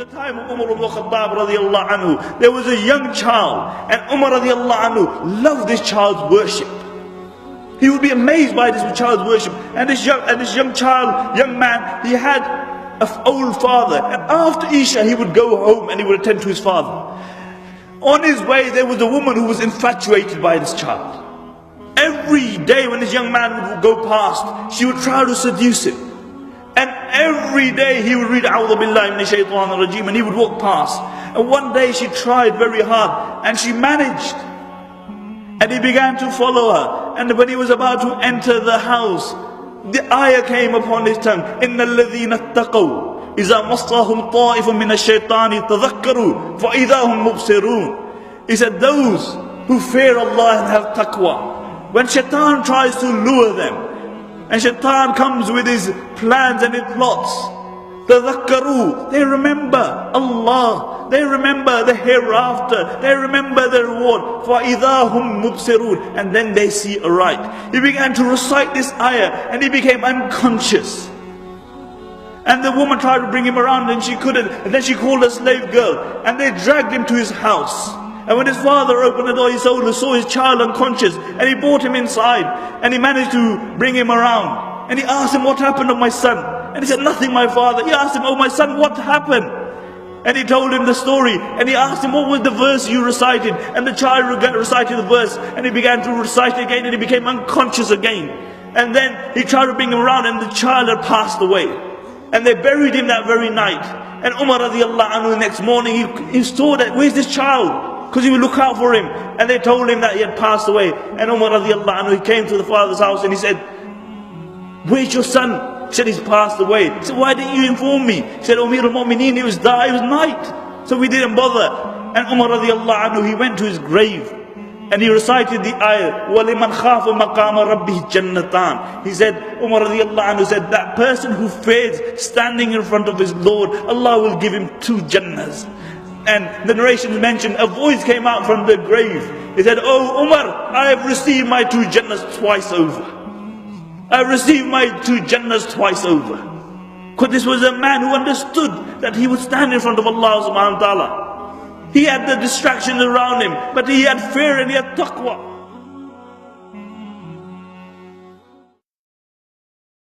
the time of Umar ibn Khattab radiallahu anhu, there was a young child, and Umar radiallahu anhu loved this child's worship. He would be amazed by this child's worship. And this young man, he had an old father. And after Isha, he would go home and he would attend to his father. On his way, there was a woman who was infatuated by this child. Every day when this young man would go past, she would try to seduce him. And every day he would read A'udhu Billahi Minash Shaitanir Rajeem, and he would walk past. And one day she tried very hard and she managed. And he began to follow her. And when he was about to enter the house, the ayah came upon his tongue. إِنَّ الَّذِينَ اتَّقَوْا إِذَا مَصَّهُمْ طَائِفٌ مِّنَ الشَّيْطَانِ تَذَكَّرُوا فَإِذَا هُمْ مُبْصِرُونَ. He said, those who fear Allah and have taqwa, when shaitan tries to lure them, and shaitan comes with his plans and his plots, تَذَكَّرُوا, they remember Allah, they remember the hereafter, they remember the reward. فَإِذَا هُمْ مُبْصِرُونَ, and then they see aright. He began to recite this ayah and he became unconscious. And the woman tried to bring him around and she couldn't. And then she called a slave girl and they dragged him to his house. And when his father opened the door, he saw his child unconscious, and he brought him inside and he managed to bring him around. And he asked him, what happened to my son? And he said, nothing, my father. He asked him, oh my son, what happened? And he told him the story. And he asked him, what was the verse you recited? And the child recited the verse, and he began to recite it again, and he became unconscious again. And then he tried to bring him around, and the child had passed away. And they buried him that very night. And Umar radiallahu anhu, the next morning, he saw that, where's this child? Because he would look out for him. And they told him that he had passed away. And Umar radiallahu anhu, he came to the father's house and he said, where's your son? He said, he's passed away. He said, why didn't you inform me? He said, Amir al-Mu'mineen, it was night. So we didn't bother. And Umar radiallahu anhu, he went to his grave and he recited the ayah, وَلِمَنْ خَافَ مَقَامَ رَبِّهِ جَنَّتَانِ. He said, Umar radiallahu anhu said, that person who fears standing in front of his Lord, Allah will give him 2 Jannahs. And the narrations mentioned, a voice came out from the grave. He said, oh Umar, I have received my 2 Jannahs twice over. I have received my 2 Jannahs twice over. Because this was a man who understood that he would stand in front of Allah subhanahu wa ta'ala. He had the distractions around him, but he had fear and he had taqwa.